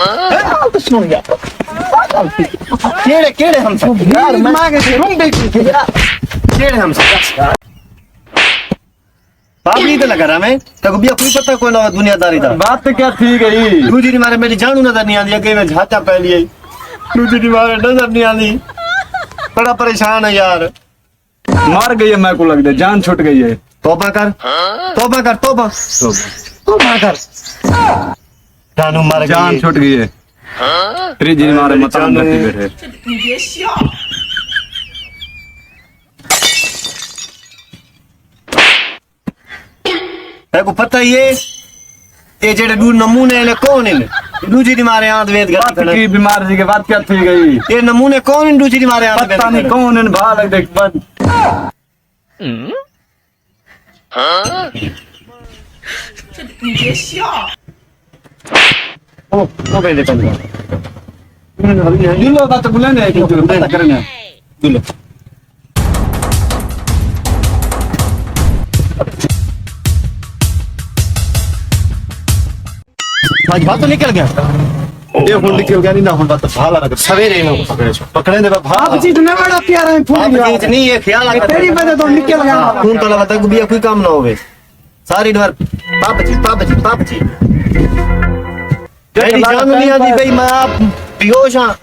तो सुन यार केड़े केड़े हम सब यार मांगे थे रूम देखी केड़े हम सब पागली तो लगा रहा मैं तक बिया कोई पता कोई ना दुनियादारी था बात तो क्या थी गई दूसरी मारे मेरी जानू नजर नहीं आती अकेले झाटा पहन लिए दूसरी मारे नजर नहीं आती बड़ा परेशान है यार मार गई है मेरे को लग दे जान छूट गई है तौबा कर तौबा कर तौबा तौबा कर जानू मार जान छूट गई है तेरी जी मारे मतान बैठे बैठे तेरे को पता ही है ये जेड़े दू नमूने ने कौन है दूसरी दी मारे आंत वेद बात की बीमारी की बात क्या थी गई ये नमूने कौन है दूसरी दी मारे आंत पता नहीं कौन है भाल देख बंद ओ पहले पहले ये लो बात बुलाने है क्यों पता करना दुलो आज बात तो निकल गया ये फोन निकल गया नहीं ना फोन बात भाला लग सवेरे इन पकड़े दे आप चीज न बड़ा प्यार है फूल चीज नहीं है ख्याल आ तेरी वजह तो निकल गया खून तो लगा तक बिया कोई काम ना होवे सारी बार पाप जी मेरी जान नहीं आती भाई मैं आप बेहोश हां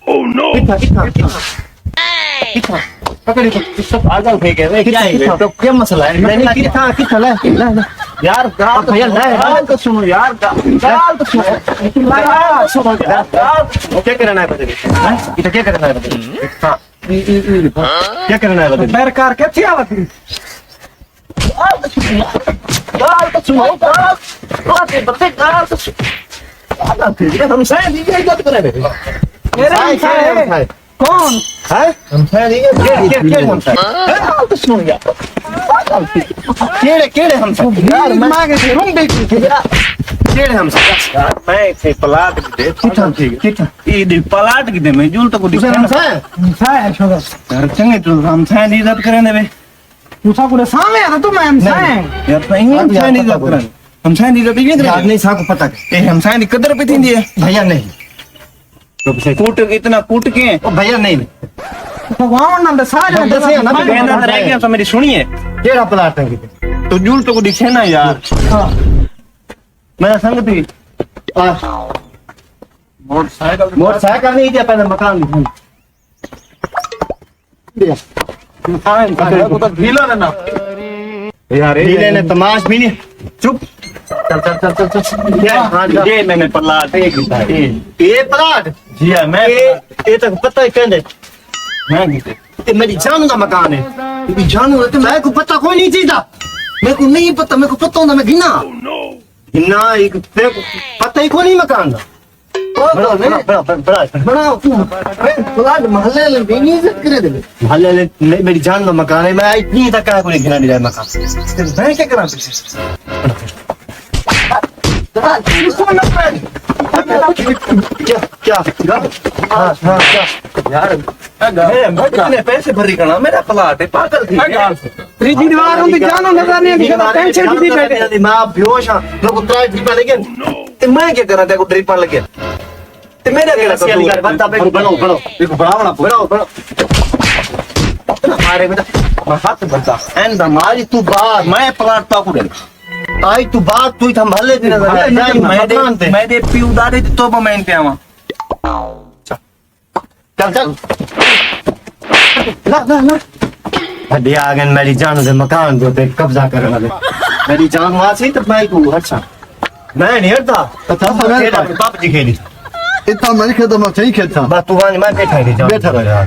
ओह नो कितना पकड़ी तो सब आ जाओ फेंके वे क्या है तो क्या मसला है मैंने कितना है यार गाल भैया गाल तो सुनो यार गाल तो सुनो यार क्या करना है बताइए ये क्या करना है बताइए हां क्या करना है बताइए पैर कार क्या थी आवत गाल तो सुनो गाल तो हम शायद ये इज्जत करे मेरे है कौन है हम शायद ये हम शायद तो सुनो यार केड़े हम सब यार मांगे थे रूम देखी केड़े हम सब यार मैं से पलाट दे कितना ये दे पलाट की दे मैं जुल तो को दिखा हम है शोगा यार चंगे तो हम शायद इज्जत करे ने बे पूछा को सामने आ तो मैं हम शायद यार तो हम शायद इज्जत करे हम शायद इज्जत ये करे नहीं सा को पता है हम शायद कदर पे थी है भैया नहीं कूट इतना कूट के ओ भैया नहीं भगवान नाम सारे दसे ना कहना रह गया तो मेरी सुनिए केड़ा प्लाट है तो जुल तो को दिखे ना यार हां मेरा संग थी मोटरसाइकिल नहीं दिया पहले मकान दिया मकान को तो ढीला ना यार ढीले ने तमाश भी नहीं चुप चल ये मैंने प्लाट ये प्लाट जी हां मैं ये तो पता ही कहने मैं ये मेरी जानू का मकान है ये जानू है तो मैं को पता कोई नहीं चीज़ मेरे को नहीं पता मेरे को पता होना मैं गिना गिना एक तेरे को पता ही कोई नहीं मकान का बड़ा प्लाट मोहल्ले में नहीं इज्जत करे दे मोहल्ले में मेरी जान का मकान है मैं इतनी तक का कोई गिना नहीं रहा मकान मैं क्या करा क्या यार कितने पैसे भरी करना मेरा प्लाट है पागल थी त्रीजी दीवार होती जानो नजर नहीं दिखता टेंशन की बैठे मैं बेहोश हां लोग ट्राई ड्रिप लगे ते मैं क्या करा तेरे को ड्रिप लगे ते मेरा केड़ा कर बंदा पे बनाओ देखो बनाओ मारे बेटा मैं हाथ बंदा एंड मारी तू बात मैं प्लाट ताकू दे आई तू बात तू संभाले दिन मैं दे पी उदारे तो मैं पे आवा चल ना अभी आ गए मेरी जान दे मकान पे कब्जा करने वाले मेरी जान वहां से तो मैं को अच्छा मैं नहीं हटता बाप जी खेली इतना मैं खेलता मैं सही खेलता बस तू वहां मैं बैठा रह